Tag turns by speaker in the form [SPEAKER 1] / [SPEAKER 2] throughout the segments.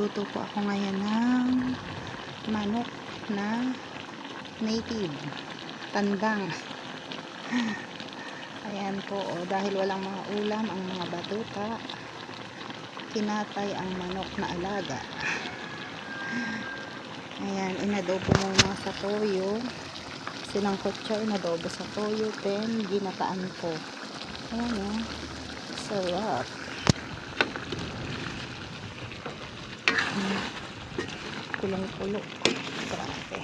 [SPEAKER 1] Magluluto po ako ngayon ng manok na native tandang. Ayan po, dahil walang mga ulam ang mga batuta, kinatay ang manok na alaga. Ayan, inadobo muna sa toyo. Sinangkot siya, inadobo sa toyo, then ginataan ko. Ayan o, sarap. Kulong-kulo. Grabe.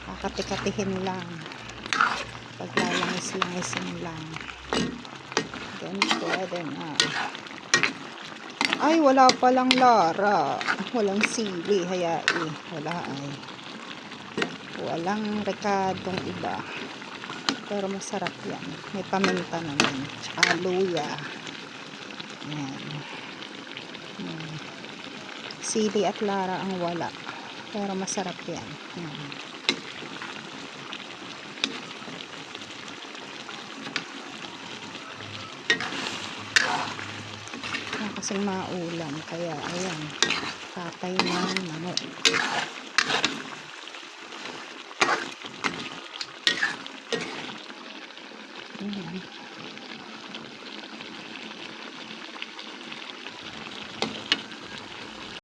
[SPEAKER 1] Kakati-katihin lang. Paglalangis-langisin lang. Then, pwede na. Ay, wala palang lara. Walang sili. Hayai. Wala ay. Walang rekadong iba. Pero masarap yan. May paminta naman. Tsaka luya. Ayan. Sili at lara ang wala. Pero masarap yan. Ayan. Kasing maulam, kaya ayan, tatay ng manok. Ayan.